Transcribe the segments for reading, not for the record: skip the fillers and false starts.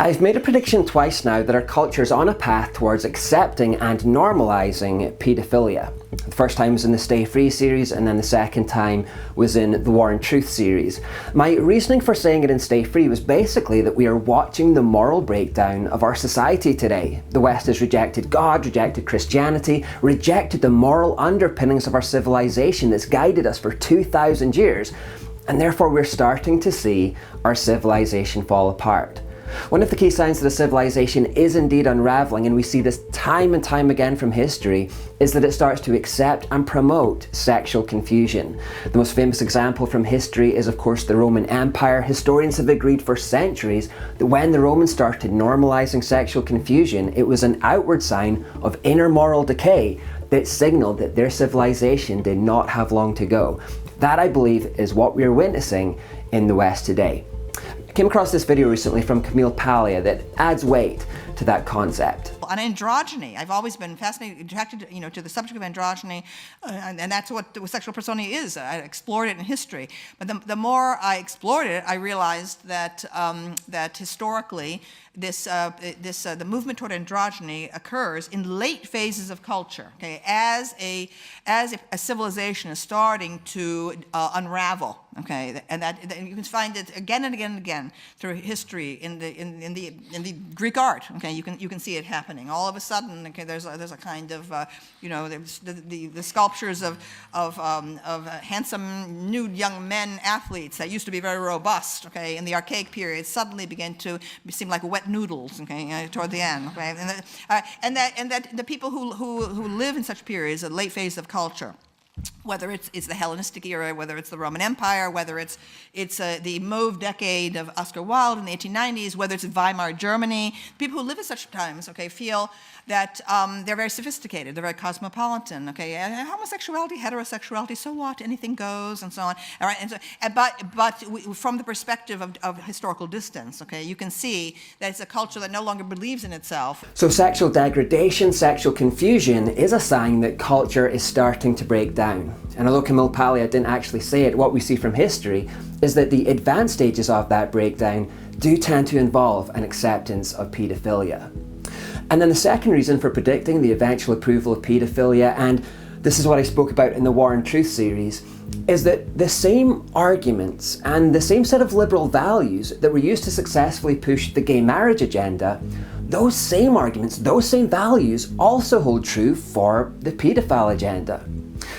I've made a prediction twice now that our culture is on a path towards accepting and normalising paedophilia. The first time was in the Stay Free series, and then the second time was in the War and Truth series. My reasoning for saying it in Stay Free was basically that we are watching the moral breakdown of our society today. The West has rejected God, rejected Christianity, rejected the moral underpinnings of our civilization that's guided us for 2,000 years, and therefore we're starting to see our civilization fall apart. One of the key signs that a civilization is indeed unraveling, and we see this time and time again from history, is that it starts to accept and promote sexual confusion. The most famous example from history is, of course, the Roman Empire. Historians have agreed for centuries that when the Romans started normalizing sexual confusion, it was an outward sign of inner moral decay that signaled that their civilization did not have long to go. That, I believe, is what we are witnessing in the West today. I came across this video recently from Paedophile that adds weight to that concept. On androgyny, I've always been fascinated, attracted, to the subject of androgyny, and that's what sexual personality is. I explored it in history, but the more I explored it, I realized that that historically, the movement toward androgyny occurs in late phases of culture. Okay, as a civilization is starting to unravel. Okay, and that you can find it again and again and again through history in the Greek art. Okay, you can see it happening. All of a sudden, okay, there's a kind of there's the sculptures of handsome nude young men athletes that used to be very robust. Okay, in the archaic period, suddenly began to seem like wet noodles. Okay, toward the end. Okay, and that the people who live in such periods, a late phase of culture, whether it's the Hellenistic era, whether it's the Roman Empire, whether it's the Mauve decade of Oscar Wilde in the 1890s, whether it's Weimar Germany, people who live at such times, okay, feel that they're very sophisticated, they're very cosmopolitan, okay, homosexuality, heterosexuality, so what, anything goes, and so on. All right, and so, but from the perspective of historical distance, okay, you can see that it's a culture that no longer believes in itself. So sexual degradation, sexual confusion is a sign that culture is starting to break down. And although Paedophile didn't actually say it, what we see from history is that the advanced stages of that breakdown do tend to involve an acceptance of paedophilia. And then the second reason for predicting the eventual approval of paedophilia, and this is what I spoke about in the War and Truth series, is that the same arguments and the same set of liberal values that were used to successfully push the gay marriage agenda, those same arguments, those same values also hold true for the paedophile agenda.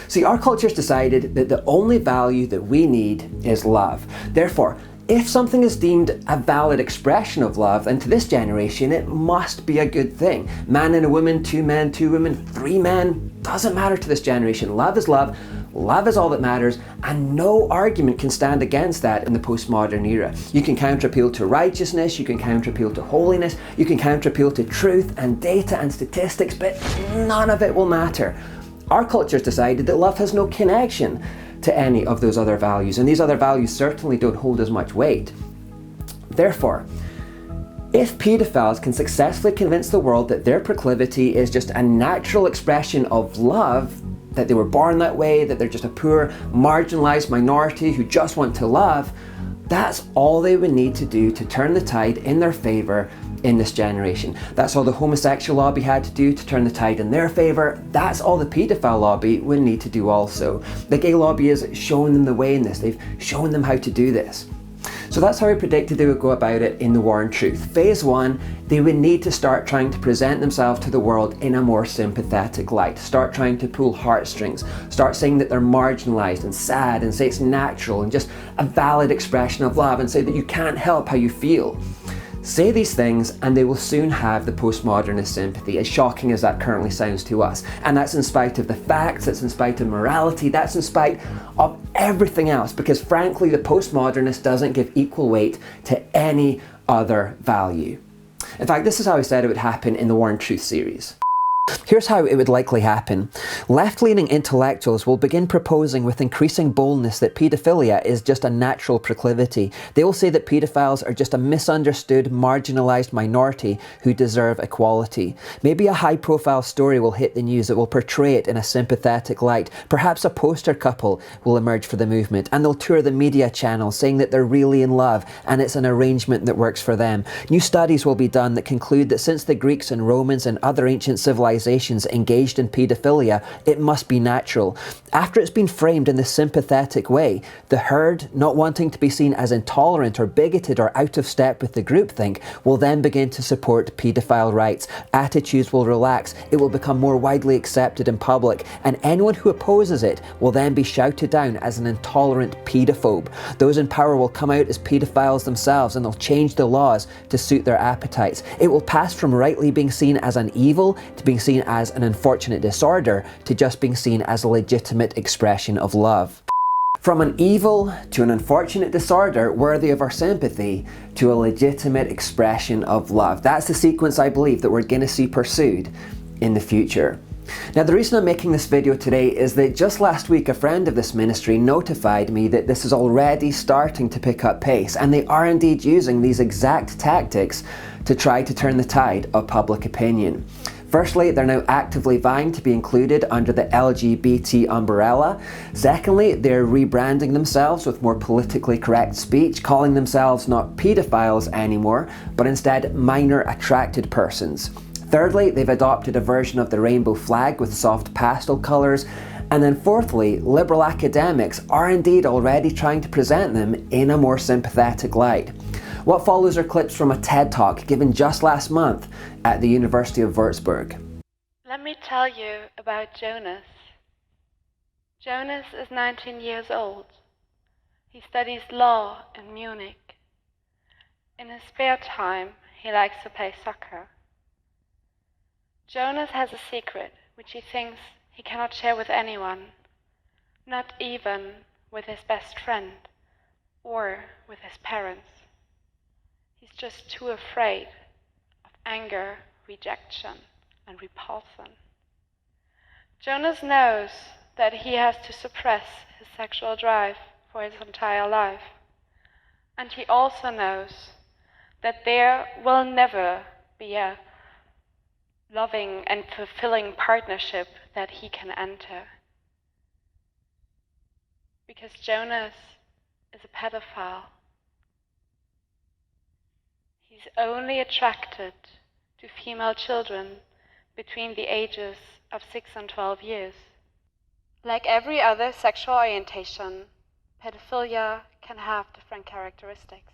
See, our culture's decided that the only value that we need is love. Therefore, if something is deemed a valid expression of love, then to this generation it must be a good thing. Man and a woman, two men, two women, three men, doesn't matter to this generation. Love is love. Love is all that matters, and no argument can stand against that in the postmodern era. You can counter-appeal to righteousness, you can counter-appeal to holiness, you can counter-appeal to truth and data and statistics, but none of it will matter. Our culture's decided that love has no connection to any of those other values, and these other values certainly don't hold as much weight. Therefore, if paedophiles can successfully convince the world that their proclivity is just a natural expression of love, that they were born that way, that they're just a poor, marginalized minority who just want to love, that's all they would need to do to turn the tide in their favor in this generation. That's all the homosexual lobby had to do to turn the tide in their favor. That's all the paedophile lobby would need to do also. The gay lobby has shown them the way in this. They've shown them how to do this. So that's how I predicted they would go about it in the War and Truth. Phase 1, they would need to start trying to present themselves to the world in a more sympathetic light. Start trying to pull heartstrings. Start saying that they're marginalized and sad, and say it's natural and just a valid expression of love, and say that you can't help how you feel. Say these things and they will soon have the postmodernist sympathy, as shocking as that currently sounds to us. And that's in spite of the facts, that's in spite of morality, that's in spite of everything else, because frankly the postmodernist doesn't give equal weight to any other value. In fact, this is how I said it would happen in the War and Truth series. Here's how it would likely happen. Left-leaning intellectuals will begin proposing with increasing boldness that paedophilia is just a natural proclivity. They will say that paedophiles are just a misunderstood, marginalised minority who deserve equality. Maybe a high-profile story will hit the news that will portray it in a sympathetic light. Perhaps a poster couple will emerge for the movement, and they'll tour the media channels saying that they're really in love and it's an arrangement that works for them. New studies will be done that conclude that since the Greeks and Romans and other ancient civilizations engaged in paedophilia, it must be natural. After it's been framed in this sympathetic way, the herd, not wanting to be seen as intolerant or bigoted or out of step with the groupthink, will then begin to support paedophile rights. Attitudes will relax, it will become more widely accepted in public, and anyone who opposes it will then be shouted down as an intolerant paedophobe. Those in power will come out as paedophiles themselves, and they'll change the laws to suit their appetites. It will pass from rightly being seen as an evil to being seen as an unfortunate disorder to just being seen as a legitimate expression of love. From an evil to an unfortunate disorder worthy of our sympathy to a legitimate expression of love. That's the sequence I believe that we're going to see pursued in the future. Now, the reason I'm making this video today is that just last week a friend of this ministry notified me that this is already starting to pick up pace, and they are indeed using these exact tactics to try to turn the tide of public opinion. Firstly, they're now actively vying to be included under the LGBT umbrella. Secondly, they're rebranding themselves with more politically correct speech, calling themselves not paedophiles anymore, but instead minor attracted persons. Thirdly, they've adopted a version of the rainbow flag with soft pastel colours. And then fourthly, liberal academics are indeed already trying to present them in a more sympathetic light. What follows are clips from a TED Talk given just last month at the University of Würzburg. Let me tell you about Jonas. Jonas is 19 years old. He studies law in Munich. In his spare time, he likes to play soccer. Jonas has a secret which he thinks he cannot share with anyone, not even with his best friend or with his parents. He's just too afraid of anger, rejection, and repulsion. Jonas knows that he has to suppress his sexual drive for his entire life. And he also knows that there will never be a loving and fulfilling partnership that he can enter. Because Jonas is a pedophile. He's only attracted to female children between the ages of 6 and 12 years. Like every other sexual orientation, pedophilia can have different characteristics.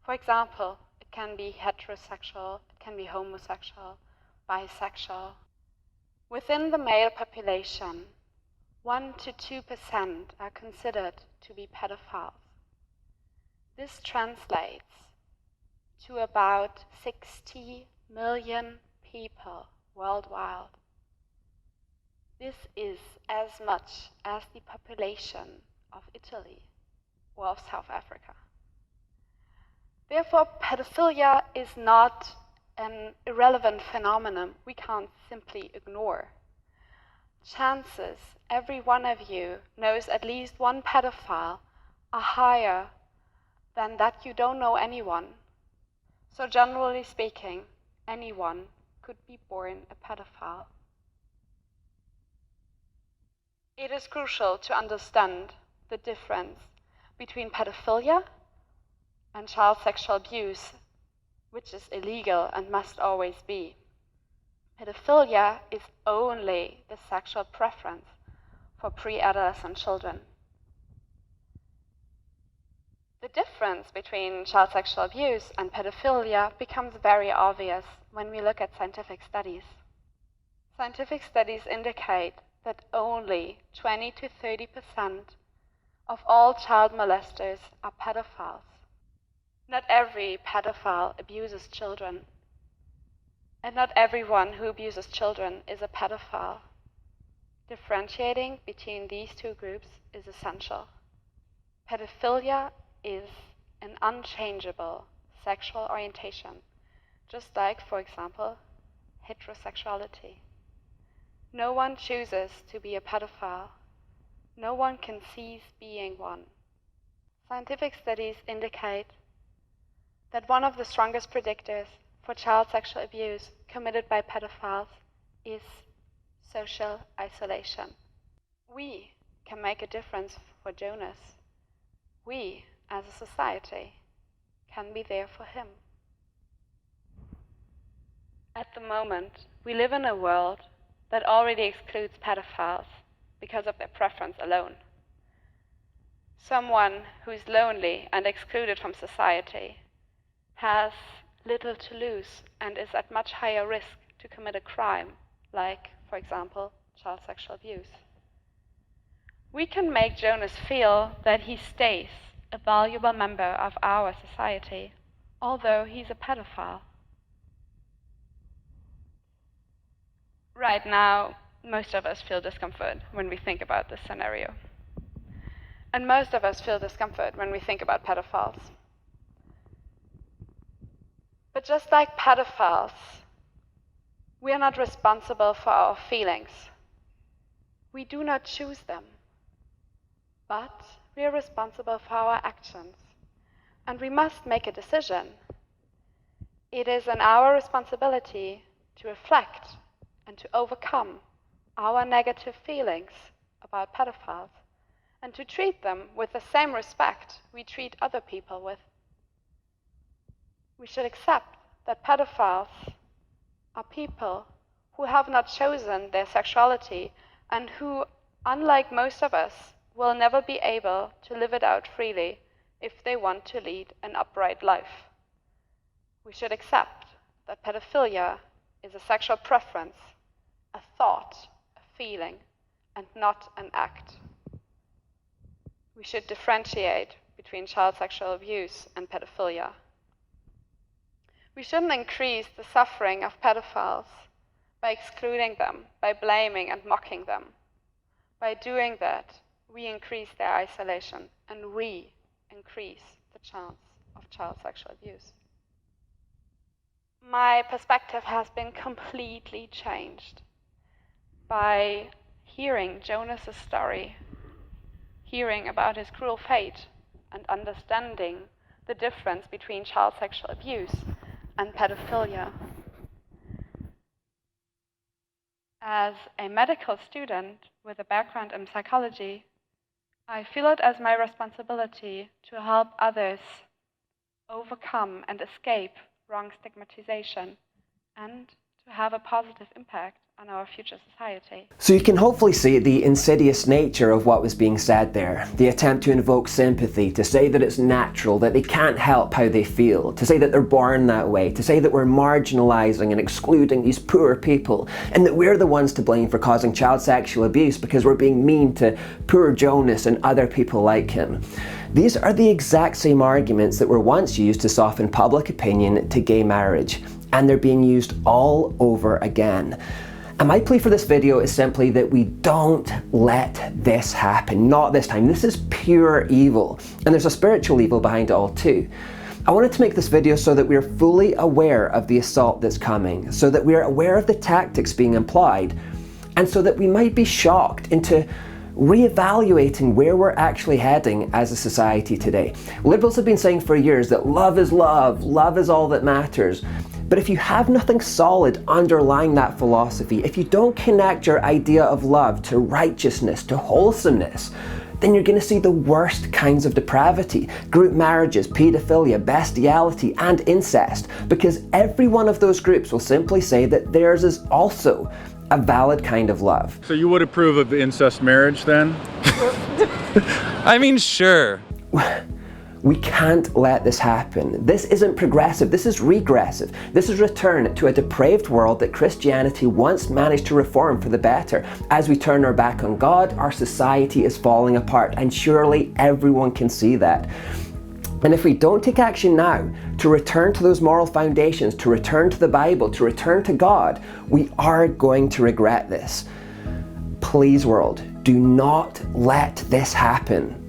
For example, it can be heterosexual, it can be homosexual, bisexual. Within the male population, 1 to 2% are considered to be pedophiles. This translates to about 60 million people worldwide. This is as much as the population of Italy or of South Africa. Therefore, pedophilia is not an irrelevant phenomenon we can't simply ignore. Chances every one of you knows at least one pedophile are higher than that you don't know anyone. So generally speaking, anyone could be born a pedophile. It is crucial to understand the difference between pedophilia and child sexual abuse, which is illegal and must always be. Pedophilia is only the sexual preference for pre-adolescent children. The difference between child sexual abuse and pedophilia becomes very obvious when we look at scientific studies. Scientific studies indicate that only 20 to 30% of all child molesters are pedophiles. Not every pedophile abuses children, and not everyone who abuses children is a pedophile. Differentiating between these two groups is essential. Pedophilia is an unchangeable sexual orientation, just like, for example, heterosexuality. No one chooses to be a pedophile. No one can cease being one. Scientific studies indicate that one of the strongest predictors for child sexual abuse committed by pedophiles is social isolation. We can make a difference for Jonas. We, as a society, can be there for him. At the moment, we live in a world that already excludes pedophiles because of their preference alone. Someone who is lonely and excluded from society has little to lose and is at much higher risk to commit a crime, like, for example, child sexual abuse. We can make Jonas feel that he stays a valuable member of our society, although he's a pedophile. Right now, most of us feel discomfort when we think about this scenario. And most of us feel discomfort when we think about pedophiles. But just like pedophiles, we are not responsible for our feelings. We do not choose them. But we are responsible for our actions. And we must make a decision. It is in our responsibility to reflect and to overcome our negative feelings about pedophiles and to treat them with the same respect we treat other people with. We should accept that pedophiles are people who have not chosen their sexuality and who, unlike most of us, will never be able to live it out freely if they want to lead an upright life. We should accept that pedophilia is a sexual preference, a thought, a feeling, and not an act. We should differentiate between child sexual abuse and pedophilia. We shouldn't increase the suffering of pedophiles by excluding them, by blaming and mocking them. By doing that, we increase their isolation and we increase the chance of child sexual abuse. My perspective has been completely changed by hearing Jonas's story, hearing about his cruel fate, and understanding the difference between child sexual abuse and pedophilia. As a medical student with a background in psychology, I feel it as my responsibility to help others overcome and escape wrong stigmatization and to have a positive impact on our future society. So you can hopefully see the insidious nature of what was being said there. The attempt to invoke sympathy, to say that it's natural, that they can't help how they feel, to say that they're born that way, to say that we're marginalizing and excluding these poor people, and that we're the ones to blame for causing child sexual abuse because we're being mean to poor Jonas and other people like him. These are the exact same arguments that were once used to soften public opinion to gay marriage, and they're being used all over again. And my plea for this video is simply that we don't let this happen. Not this time. This is pure evil. And there's a spiritual evil behind it all too. I wanted to make this video so that we're fully aware of the assault that's coming, so that we're aware of the tactics being employed, and so that we might be shocked into reevaluating where we're actually heading as a society today. Liberals have been saying for years that love is all that matters. But if you have nothing solid underlying that philosophy, if you don't connect your idea of love to righteousness, to wholesomeness, then you're going to see the worst kinds of depravity, group marriages, paedophilia, bestiality, and incest, because every one of those groups will simply say that theirs is also a valid kind of love. So you would approve of incest marriage then? I mean, sure. We can't let this happen. This isn't progressive, this is regressive. This is return to a depraved world that Christianity once managed to reform for the better. As we turn our back on God, our society is falling apart, and surely everyone can see that. And if we don't take action now to return to those moral foundations, to return to the Bible, to return to God, we are going to regret this. Please, world, do not let this happen.